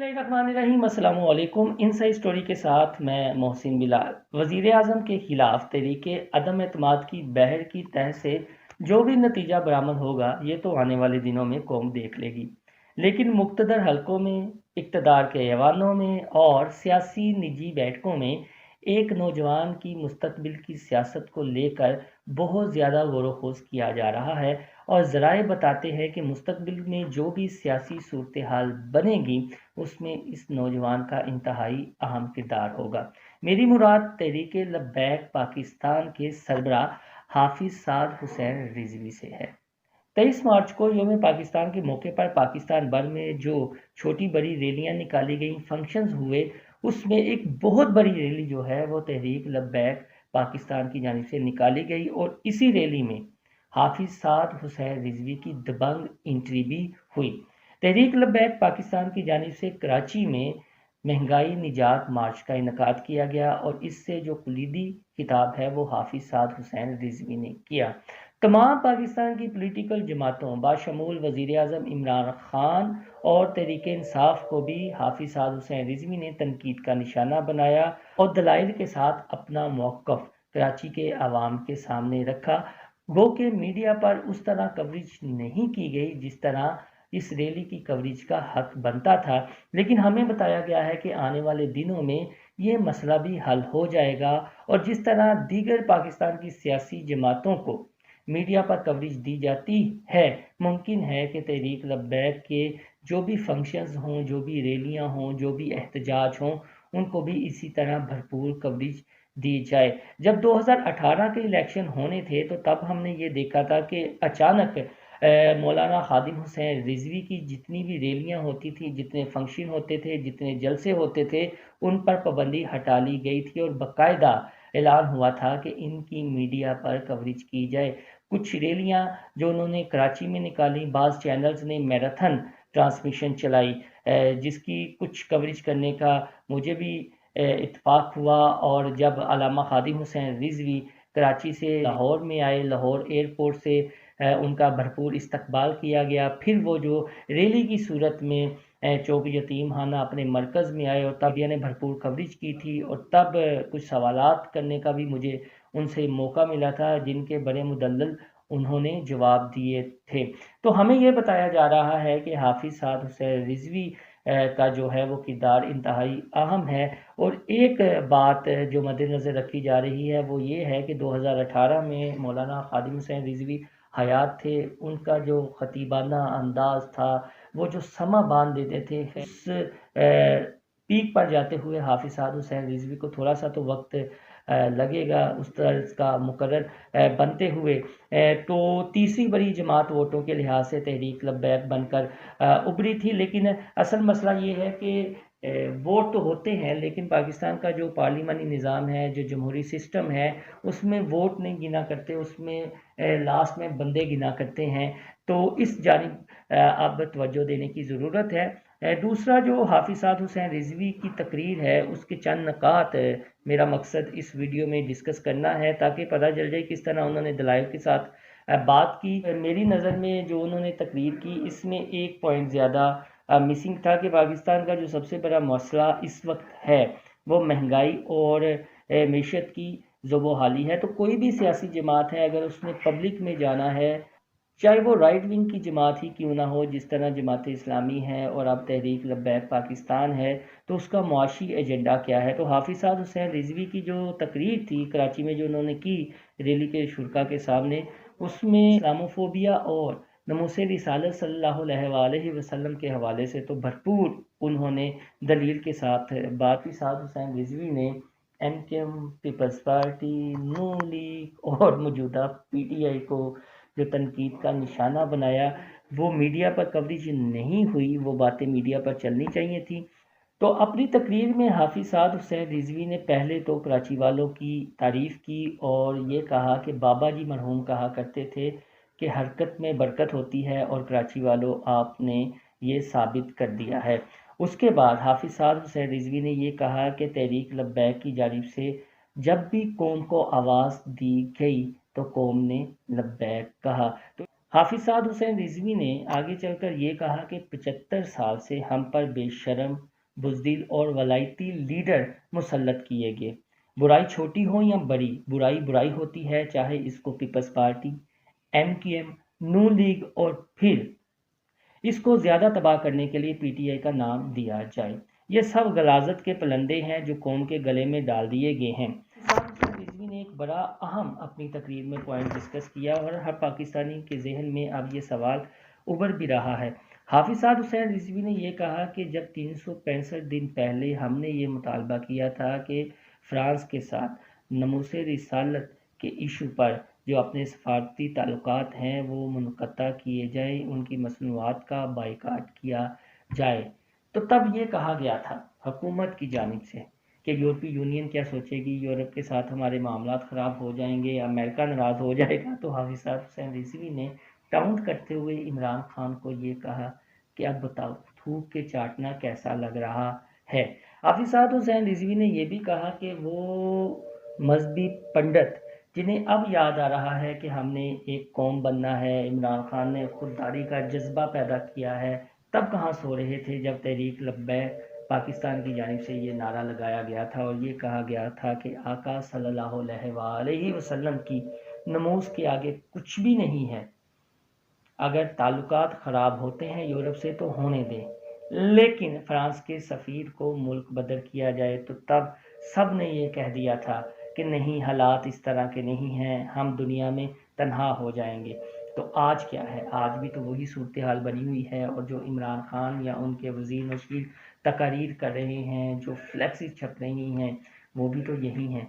बिस्मिल्लाहिर्रहमानिर्रहीम। अस्सलामु अलैकुम। इनसाइड स्टोरी के साथ मैं मोहसिन बिलाल। वज़ीर आज़म के खिलाफ तहरीक अदम एतमाद की बहर की तह से जो भी नतीजा बरामद होगा ये तो आने वाले दिनों में कौम देख लेगी, लेकिन मुक़्तदर हलकों में, इक़्तिदार के ऐवानों में और सियासी निजी बैठकों में एक नौजवान की मुस्तक़बिल की सियासत को लेकर बहुत ज़्यादा ग़ौर-व-ख़ोज़ किया जा रहा है और ज़राए बताते हैं कि मुस्तक़बिल में जो भी सियासी सूरत हाल बनेगी उसमें इस नौजवान का इंतहाई अहम किरदार होगा। मेरी मुराद तहरीक लब्बैक पाकिस्तान के सरबराह हाफिज़ साद हुसैन रिज़वी से है। 23 मार्च को यौम पाकिस्तान के मौके पर पाकिस्तान भर में जो छोटी बड़ी रैलियां निकाली गईं, फंक्शंस हुए, उसमें एक बहुत बड़ी रैली जो है वो तहरीक लब्बैक पाकिस्तान की जानिब से निकाली गई और इसी रैली में हाफिज़ साद हुसैन रिज़वी की दबंग एंट्री भी हुई। तहरीक लब्बैक पाकिस्तान की जानिब से कराची में महंगाई निजात मार्च का इनेकाद किया गया और इससे जो कुलीदी खिताब है वो हाफिज़ साद हुसैन रिज़वी ने किया। तमाम पाकिस्तान की पॉलिटिकल जमातों बाशमूल वज़ीर आज़म इमरान खान और तहरीक इंसाफ को भी हाफिज़ साद हुसैन रिज़वी ने तनकीद का निशाना बनाया और दलाइल के साथ अपना मौक़िफ़ कराची के अवाम के सामने रखा। गो के मीडिया पर उस तरह कवरेज नहीं की गई जिस तरह इस रैली की कवरेज का हक बनता था, लेकिन हमें बताया गया है कि आने वाले दिनों में ये मसला भी हल हो जाएगा और जिस तरह दीगर पाकिस्तान की सियासी जमातों को मीडिया पर कवरेज दी जाती है, मुमकिन है कि तहरीक लब्बैक के जो भी फंक्शंस हों, जो भी रैलियां हों, जो भी एहतजाज हों, उनको भी इसी तरह भरपूर कवरेज दी जाए। जब 2018 के इलेक्शन होने थे तो तब हमने ये देखा था कि अचानक मौलाना खादिम हुसैन रिज़वी की जितनी भी रैलियां होती थी, जितने फंक्शन होते थे, जितने जलसे होते थे, उन पर पाबंदी हटा ली गई थी और बाकायदा ऐलान हुआ था कि इनकी मीडिया पर कवरेज की जाए। कुछ रैलियां जो उन्होंने कराची में निकाली, बाज़ चैनल्स ने मैराथन ट्रांसमिशन चलाई, जिसकी कुछ कवरेज करने का मुझे भी इत्तेफाक हुआ। और जब अल्लामा खादिम हुसैन रिज़वी कराची से लाहौर में आए, लाहौर एयरपोर्ट से उनका भरपूर इस्तकबाल किया गया। फिर वो जो रैली की सूरत में चौक यतीम खाना अपने मरकज़ में आए और तब ने भरपूर कवरेज की थी और तब कुछ सवालात करने का भी मुझे उनसे मौका मिला था जिनके बड़े मुदल्लल उन्होंने जवाब दिए थे। तो हमें ये बताया जा रहा है कि हाफिज़ साद हुसैन रिज़वी का जो है वो किरदार इंतहाई अहम है और एक बात जो मद्देनज़र रखी जा रही है वो ये है कि 2018 में मौलाना खादिम हुसैन रिज़वी हयात थे, उनका जो खतीबाना अंदाज़ था, वो जो समा बांध देते थे, उस पीक पर जाते हुए हाफिज़ साद हुसैन रिज़वी को थोड़ा-सा तो वक़्त लगेगा उस तर्ज़ का मुकर्रर बनते हुए। तो तीसरी बड़ी जमात वोटों के लिहाज से तहरीक लब्बैक बनकर उभरी थी, लेकिन असल मसला ये है कि वोट तो होते हैं लेकिन पाकिस्तान का जो पार्लिमानी निज़ाम है, जो जमहूरी सिस्टम है, उसमें वोट नहीं गिना करते, उसमें लास्ट में बंदे गिना करते हैं। तो इस जानिब अब तवज्जो देने की ज़रूरत है। दूसरा जो हाफिज़ साद हुसैन रिज़वी की तकरीर है उसके चंद नकात मेरा मकसद इस वीडियो में डिस्कस करना है ताकि पता चल जाए किस तरह उन्होंने दलाइल के साथ बात की। मेरी नज़र में जो उन्होंने तकरीर की इसमें एक पॉइंट ज़्यादा मिसिंग था कि पाकिस्तान का जो सबसे बड़ा मसला इस वक्त है वो महंगाई और मईशत की ज़ुबो-हाली है। तो कोई भी सियासी जमात है अगर उसने पब्लिक में जाना है, चाहे वो राइट विंग की जमात ही क्यों ना हो, जिस तरह जमात इस्लामी है और अब तहरीक लब्बैक पाकिस्तान है, तो उसका मुआशी एजेंडा क्या है। तो हाफिज़ साद हुसैन रिज़वी की जो तकरीर थी कराची में जो उन्होंने की रैली के शुरका के सामने, उसमें इस्लामोफोबिया और नमूसे रिसालत सल्लल्लाहु अलैहि वसल्लम के हवाले से तो भरपूर उन्होंने दलील के साथ बात की। साद हुसैन रिज़वी ने एमकेएम, पीपल्स पार्टी, नून लीग और मौजूदा पीटीआई को जो तनकीद का निशाना बनाया, वो मीडिया पर कवरेज नहीं हुई, वो बातें मीडिया पर चलनी चाहिए थी। तो अपनी तकरीर में हाफिज़ साद हुसैन रिज़वी ने पहले तो कराची वालों की तारीफ़ की और ये कहा कि बाबा जी मरहूम कहा करते थे कि हरकत में बरकत होती है और कराची वालों आपने ये साबित कर दिया है। उसके बाद हाफिज़ साद हुसैन रिज़वी ने ये कहा कि तहरीक लब्बैक की जानिब से जब भी कौम को आवाज़ दी गई तो कौम ने लब्बैक कहा। तो हाफिज़ साद हुसैन रिज़वी ने आगे चलकर ये कहा कि 75 साल से हम पर बेशर्म بزدل اور ولایتی لیڈر مسلط کیے گئے۔ برائی چھوٹی ہو یا بڑی، برائی برائی ہوتی ہے، چاہے اس کو پیپلز پارٹی، MQM، نون لیگ اور پھر اس کو زیادہ تباہ کرنے کے لیے PTI کا نام دیا جائے۔ یہ سب غلاظت کے پلندے ہیں جو قوم کے گلے میں ڈال دیے گئے ہیں۔ رضوی نے ایک بڑا اہم اپنی تقریر میں پوائنٹ ڈسکس کیا اور ہر پاکستانی کے ذہن میں اب یہ سوال ابھر بھی رہا ہے۔ حافظ سعد حسین رضوی نے یہ کہا کہ جب 365 دن پہلے ہم نے یہ مطالبہ کیا تھا کہ فرانس کے ساتھ ناموس رسالت کے ایشو پر جو اپنے سفارتی تعلقات ہیں وہ منقطع کیے جائیں، ان کی مصنوعات کا بائیکاٹ کیا جائے، تو تب یہ کہا گیا تھا حکومت کی جانب سے کہ یورپی یونین کیا سوچے گی، یورپ کے ساتھ ہمارے معاملات خراب ہو جائیں گے، امریکہ ناراض ہو جائے گا۔ تو حافظ صاحب حسین رضوی نے ٹاؤنٹ کرتے ہوئے عمران خان کو یہ کہا کہ اب بتاؤ تھوک کے چاٹنا کیسا لگ رہا ہے۔ حافظ صاحب حسین رضوی نے یہ بھی کہا کہ وہ مذہبی پنڈت جنہیں اب یاد آ رہا ہے کہ ہم نے ایک قوم بننا ہے، عمران خان نے خودداری کا جذبہ پیدا کیا ہے، تب کہاں سو رہے تھے جب تحریک لبیک پاکستان کی جانب سے یہ نعرہ لگایا گیا تھا اور یہ کہا گیا تھا کہ آقا صلی اللہ علیہ وسلم کی نموز کے آگے کچھ بھی نہیں ہے، اگر تعلقات خراب ہوتے ہیں یورپ سے تو ہونے دیں، لیکن فرانس کے سفیر کو ملک بدر کیا جائے تو تب سب نے یہ کہہ دیا تھا کہ نہیں، حالات اس طرح کے نہیں ہیں، ہم دنیا میں تنہا ہو جائیں گے۔ تو آج کیا ہے؟ آج بھی تو وہی صورتحال بنی ہوئی ہے، اور جو عمران خان یا ان کے وزیر مشیر تقاریر کر رہے ہیں، جو فلیکسز چھپ رہی ہیں، وہ بھی تو یہی ہیں۔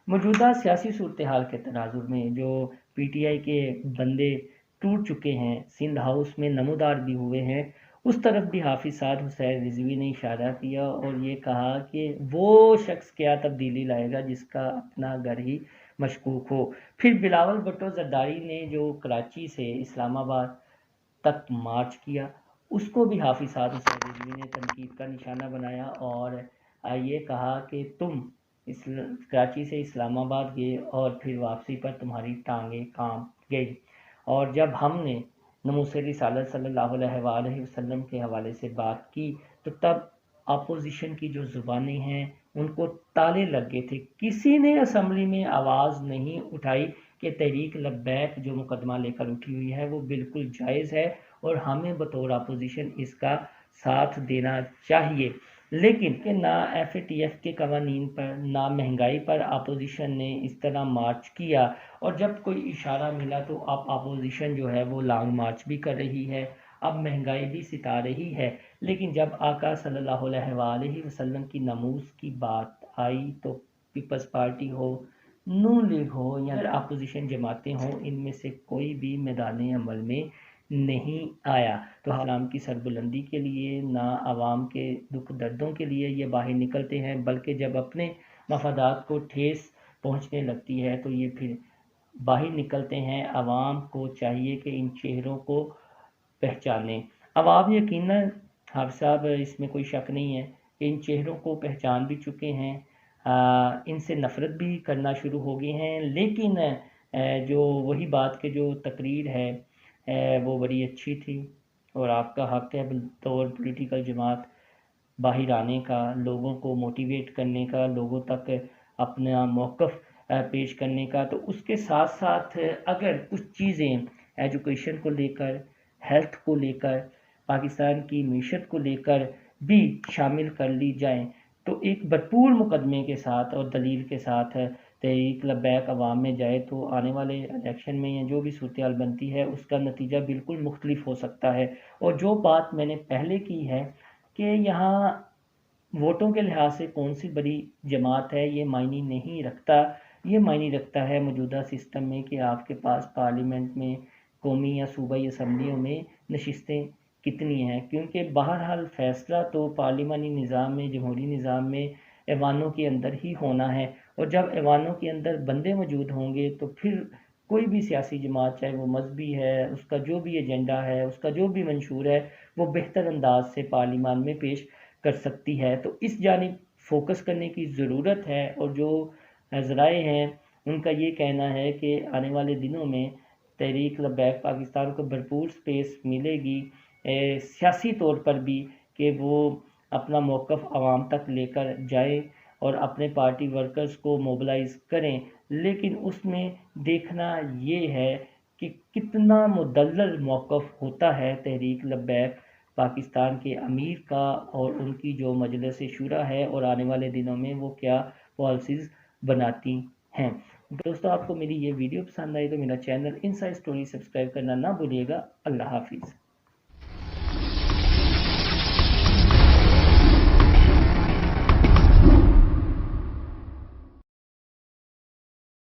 موجودہ سیاسی صورتحال کے تناظر میں جو PTI کے بندے ٹوٹ چکے ہیں، سندھ ہاؤس میں نمودار بھی ہوئے ہیں، اس طرف بھی حافظ سعد حسین رضوی نے اشارہ کیا اور یہ کہا کہ وہ شخص کیا تبدیلی لائے گا جس کا اپنا گھر ہی مشکوک ہو۔ پھر بلاول بھٹو زرداری نے جو کراچی سے اسلام آباد تک مارچ کیا، اس کو بھی حافظ سعد حسین رضوی نے تنقید کا نشانہ بنایا اور یہ کہا کہ تم کراچی سے اسلام آباد گئے اور پھر واپسی پر تمہاری ٹانگیں کام گئی، اور جب ہم نے ناموس رسالت صلی اللہ علیہ وسلم کے حوالے سے بات کی تو تب اپوزیشن کی جو زبانیں ہیں ان کو تالے لگ گئے تھے، کسی نے اسمبلی میں آواز نہیں اٹھائی کہ تحریک لبیک جو مقدمہ لے کر اٹھی ہوئی ہے وہ بالکل جائز ہے اور ہمیں بطور اپوزیشن اس کا ساتھ دینا چاہیے۔ لیکن کہ نہ FATF کے قوانین پر نہ مہنگائی پر اپوزیشن نے اس طرح مارچ کیا، اور جب کوئی اشارہ ملا تو اب اپوزیشن جو ہے وہ لانگ مارچ بھی کر رہی ہے، اب مہنگائی بھی ستا رہی ہے۔ لیکن جب آقا صلی اللہ علیہ وسلم کی نموز کی بات آئی تو پیپلز پارٹی ہو، نون لیگ ہو یا اپوزیشن جماعتیں ہوں، ان میں سے کوئی بھی میدان عمل میں نہیں آیا۔ تو اسلام کی سربلندی کے لیے نہ عوام کے دکھ دردوں کے لیے یہ باہر نکلتے ہیں، بلکہ جب اپنے مفادات کو ٹھیس پہنچنے لگتی ہے تو یہ پھر باہر نکلتے ہیں۔ عوام کو چاہیے کہ ان چہروں کو پہچانیں۔ عوام یقیناً حافظ صاحب اس میں کوئی شک نہیں ہے کہ ان چہروں کو پہچان بھی چکے ہیں، ان سے نفرت بھی کرنا شروع ہو گئے ہیں، لیکن جو وہی بات کہ جو تقریر ہے وہ بڑی اچھی تھی اور آپ کا حق ہے بطور پولیٹیکل جماعت باہر آنے کا، لوگوں کو موٹیویٹ کرنے کا، لوگوں تک اپنا موقف پیش کرنے کا۔ تو اس کے ساتھ ساتھ اگر کچھ چیزیں ایجوکیشن کو لے کر، ہیلتھ کو لے کر، پاکستان کی معیشت کو لے کر بھی شامل کر لی جائیں تو ایک بھرپور مقدمے کے ساتھ اور دلیل کے ساتھ تحریک لبیک عوام میں جائے تو آنے والے الیکشن میں یا جو بھی صورتحال بنتی ہے اس کا نتیجہ بالکل مختلف ہو سکتا ہے۔ اور جو بات میں نے پہلے کی ہے کہ یہاں ووٹوں کے لحاظ سے کون سی بڑی جماعت ہے یہ معنی نہیں رکھتا، یہ معنی رکھتا ہے موجودہ سسٹم میں کہ آپ کے پاس پارلیمنٹ میں، قومی یا صوبائی اسمبلیوں میں نشستیں کتنی ہیں، کیونکہ بہرحال فیصلہ تو پارلیمانی نظام میں، جمہوری نظام میں ایوانوں کے اندر ہی ہونا ہے، اور جب ایوانوں کے اندر بندے موجود ہوں گے تو پھر کوئی بھی سیاسی جماعت چاہے وہ مذہبی ہے، اس کا جو بھی ایجنڈا ہے، اس کا جو بھی منشور ہے، وہ بہتر انداز سے پارلیمان میں پیش کر سکتی ہے۔ تو اس جانب فوکس کرنے کی ضرورت ہے، اور جو ذرائع ہیں ان کا یہ کہنا ہے کہ آنے والے دنوں میں تحریک لبیک پاکستان کو بھرپور سپیس ملے گی سیاسی طور پر بھی کہ وہ اپنا موقف عوام تک لے کر جائیں اور اپنے پارٹی ورکرز کو موبلائز کریں، لیکن اس میں دیکھنا یہ ہے کہ کتنا مدلل موقف ہوتا ہے تحریک لبیک پاکستان کے امیر کا، اور ان کی جو مجلس شورا ہے، اور آنے والے دنوں میں وہ کیا پالیسیز بناتی ہیں۔ دوستو، آپ کو میری یہ ویڈیو پسند آئی تو میرا چینل انسائیڈ اسٹوری سبسکرائب کرنا نہ بھولیے گا۔ اللہ حافظ۔